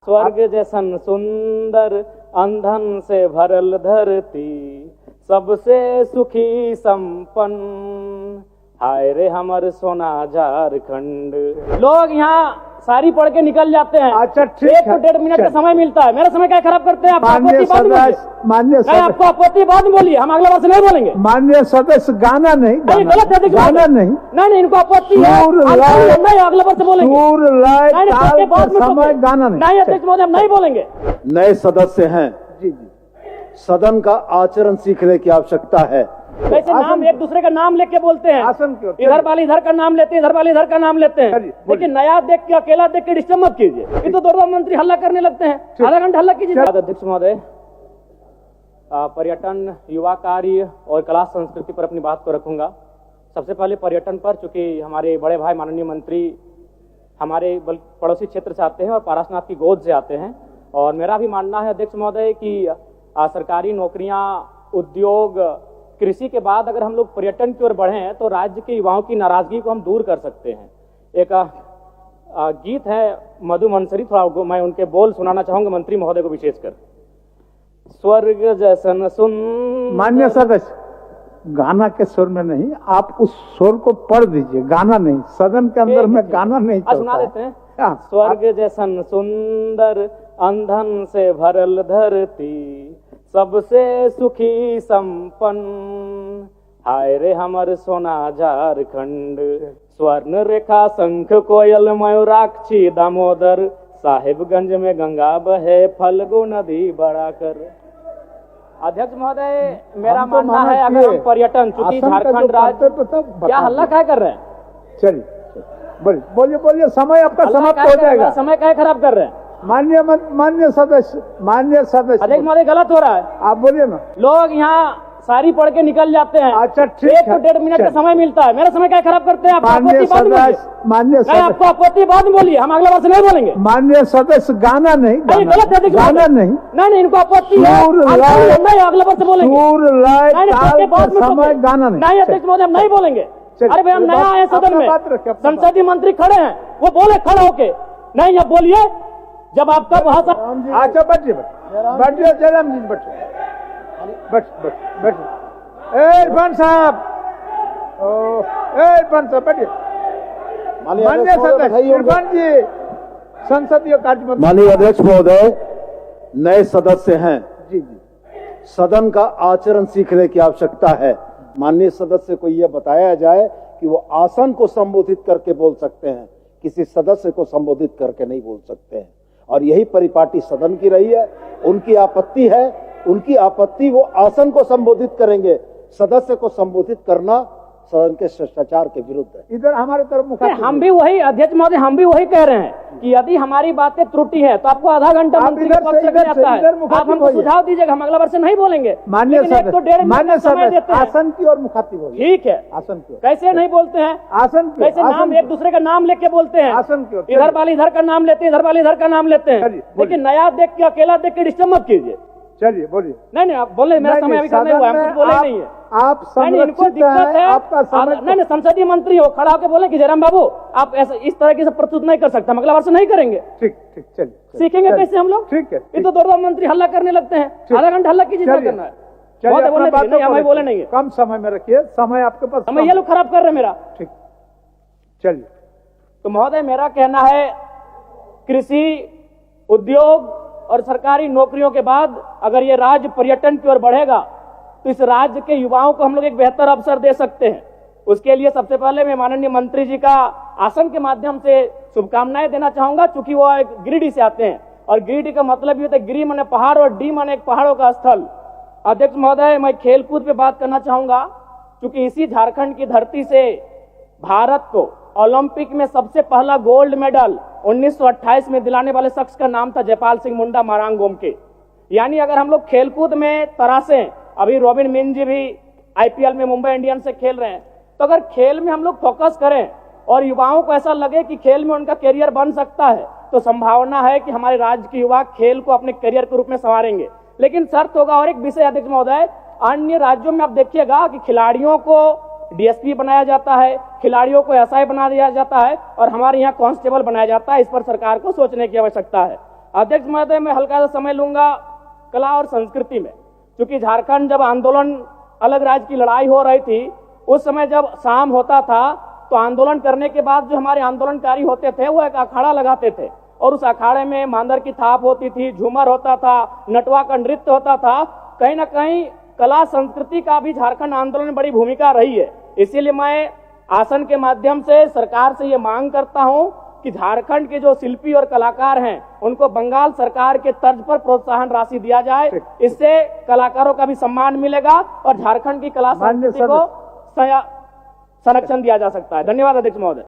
स्वर्ग जैसन सुंदर अंधन से भरल धरती, सबसे सुखी संपन्न, हाय रे हमर सोना झारखंड। लोग यहाँ सारी पढ़ के निकल जाते हैं। अच्छा ठीक है, 1.5 मिनट का समय मिलता है। मेरा समय क्या खराब करते हैं आप? माननीय सदस्य, आपको आपत्ति बाद में बोलिए, हम अगले बार से नहीं बोलेंगे। माननीय सदस्य, गाना नहीं, गलत है, गाना नहीं, नहीं इनको आपत्ति है, अगले बार से बोलेंगे। समय गाना नहीं अध्यक्ष महोदय, हम नहीं बोलेंगे। नए सदस्य हैं जी, सदन का आचरण सीखने की आवश्यकता है। वैसे नाम एक दूसरे का नाम लेके बोलते हैं, आसन क्यों? इधर वाले इधर का नाम लेते हैं, इधर वाले इधर का नाम लेते हैं, लेकिन नया देख के अकेला देख के डिस्टर्ब मत कीजिए। ये तो दो मंत्री हल्ला करने लगते हैं, आधा घंटा हल्ला कीजिए। अध्यक्ष महोदय, पर्यटन, युवा कार्य और कला संस्कृति पर अपनी बात को रखूंगा। सबसे पहले पर्यटन पर, चूंकि हमारे बड़े भाई माननीय मंत्री हमारे पड़ोसी क्षेत्र से आते हैं और पारसनाथ की गोद से आते हैं, और मेरा भी मानना है अध्यक्ष महोदय कि सरकारी नौकरियां, उद्योग, कृषि के बाद अगर हम लोग पर्यटन की ओर बढ़े तो राज्य के युवाओं की नाराजगी को हम दूर कर सकते हैं। एक गीत है मधु मंसरी, थोड़ा मैं उनके बोल सुनाना चाहूंगा मंत्री महोदय को विशेषकर। स्वर्ग जैसन सुंदर। मान्य सदस्य, गाना के सुर में नहीं, आप उस सुर को पढ़ दीजिए, गाना नहीं। सदन के अंदर में गाना नहीं चलता। सुना देते हैं। स्वर्ग जैसन सुंदर अंधन से भरल धरती, सबसे सुखी संपन्न, हाय रे हमर सोना झारखंड। स्वर्ण रेखा शंख कोयल मयूराक्षी दामोदर, साहिबगंज में गंगा बहे फल्गु नदी बढ़ाकर। अध्यक्ष महोदय, मेरा मानना है अगर हम पर्यटन, चूंकि झारखंड राज्य, क्या हल्ला क्या कर रहे हैं? चलिए बोलिए, समय आपका समाप्त हो जाएगा। समय क्या खराब कर रहे हैं? मान्य सदस्य, अध्यक्ष महोदय, गलत हो रहा है। आप बोलिए ना। लोग यहाँ सारी पढ़ के निकल जाते हैं। अच्छा ठीक है, 1.5 मिनट का समय मिलता है। मेरा समय क्या खराब करते हैं आप? मान्य सदस्य, आपको आपत्ति बाद में बोलिए, हम अगले बार से नहीं बोलेंगे। मान्य सदस्य, गाना नहीं, गलत है, गाना नहीं, नहीं इनको आपत्ति है, अगले बार से बोलेंगे। समय गाना नहीं अध्यक्ष महोदय, हम नहीं बोलेंगे। अरे भाई, हम नया आए सदन में, संसदीय मंत्री खड़े हैं, वो बोले खड़ा होके, नहीं अब बोलिए जब आपका भाषण। अच्छा बैठिए, जयराम जी बैठिए। इरफान साहब, बैठिए। माननीय सदस्य इरफान जी, संसदीय कार्य मंत्री। माननीय अध्यक्ष महोदय, नए सदस्य हैं जी, सदन का आचरण सीखने की आवश्यकता है। माननीय सदस्य को यह बताया जाए कि वो आसन को संबोधित करके बोल सकते हैं, किसी सदस्य को संबोधित करके नहीं बोल सकते हैं, और यही परिपाटी सदन की रही है। उनकी आपत्ति है, उनकी आपत्ति वो आसन को संबोधित करेंगे, सदस्य को संबोधित करना सदन के शिष्टाचार के विरुद्ध है। इधर हमारे तरफ हम भी वही, अध्यक्ष महोदय, हम भी वही कह रहे हैं कि यदि हमारी बातें त्रुटि है तो आपको आधा घंटा मंत्री के पक्ष से जाता है, आप हमको सुझाव दीजिएगा, हम अगला बार से नहीं बोलेंगे। मान्य सदस्य, आसन की और मुखातिब होगी। ठीक है, आसन की। कैसे नहीं बोलते हैं? आसन की। कैसे नाम एक दूसरे का नाम लेके बोलते हैं? आसन की। इधर वाले इधर का नाम लेते हैं, इधर वाले इधर का नाम लेते हैं, लेकिन नया देख के अकेला देख के डिस्टर्ब मत कीजिए। चलिए बोलिए। नहीं आप बोले, मेरा समय अभी करने हुआ है, हम कुछ बोले नहीं है। आप इनको दिक्कत है, आपका समय। नहीं संसदीय मंत्री हो, खड़ा होकर बोले कि जयराम बाबू आप ऐसा इस तरह की प्रस्तुत नहीं कर सकते, हम अगला बार से नहीं करेंगे। ठीक, चलिए। सीखेंगे कैसे हम लोग? ठीक है। ये तो दो मंत्री हल्ला करने लगते हैं, आधा घंटा हल्ला कीजिए, क्या करना है? हमें बोले नहीं है। कम समय में रखिए, समय आपके पास। समय ये लोग खराब कर रहे हैं मेरा। ठीक, चलिए। तो महोदय, मेरा कहना है कृषि, उद्योग और सरकारी नौकरियों के बाद अगर ये राज्य पर्यटन की ओर बढ़ेगा तो इस राज्य के युवाओं को हम लोग एक बेहतर अवसर दे सकते हैं। उसके लिए सबसे पहले मैं माननीय मंत्री जी का आसन के माध्यम से शुभकामनाएं देना चाहूंगा, चूंकि वो एक गिरिडीह से आते हैं, और गिरिडीह का मतलब ये होता है गिरी माने पहाड़ और डी माने एक पहाड़ों का स्थल। अध्यक्ष महोदय, मैं खेलकूद पे बात करना चाहूंगा, क्योंकि इसी झारखंड की धरती से भारत को ओलंपिक में सबसे पहला गोल्ड मेडल 1928 में दिलाने वाले शख्स का नाम था जयपाल सिंह मुंडा मारांग गोमके। यानी अगर हम लोग खेलकूद में तरासें, अभी रॉबिन मिन जी भी आईपीएल में मुंबई इंडियंस से खेल रहे हैं, तो अगर खेल में हम लोग फोकस करें और युवाओं को ऐसा लगे कि खेल में उनका करियर बन सकता है, तो संभावना है कि हमारे राज्य के युवा खेल को अपने करियर के रूप में संवारेंगे। लेकिन शर्त होगा, और एक विषय अध्यक्ष महोदय, अन्य राज्यों में आप देखिएगा कि खिलाड़ियों को डीएसपी बनाया जाता है, खिलाड़ियों को एसआई बना दिया जाता है और हमारे यहाँ कांस्टेबल बनाया जाता है। इस पर सरकार को सोचने की आवश्यकता है। अध्यक्ष महोदय, मैं हल्का सा समय लूंगा कला और संस्कृति में, क्योंकि झारखंड जब आंदोलन अलग राज्य की लड़ाई हो रही थी, उस समय जब शाम होता था तो आंदोलन करने के बाद जो हमारे आंदोलनकारी होते थे वो एक अखाड़ा लगाते थे, और उस अखाड़े में मांदर की थाप होती थी, झूमर होता था, नटवा का नृत्य होता था। कहीं ना कहीं कला संस्कृति का भी झारखंड आंदोलन में बड़ी भूमिका रही है। इसीलिए मैं आसन के माध्यम से सरकार से ये मांग करता हूं कि झारखंड के जो शिल्पी और कलाकार हैं उनको बंगाल सरकार के तर्ज पर प्रोत्साहन राशि दिया जाए। इससे कलाकारों का भी सम्मान मिलेगा और झारखंड की कला संस्कृति को संरक्षण दिया जा सकता है। धन्यवाद अध्यक्ष महोदय।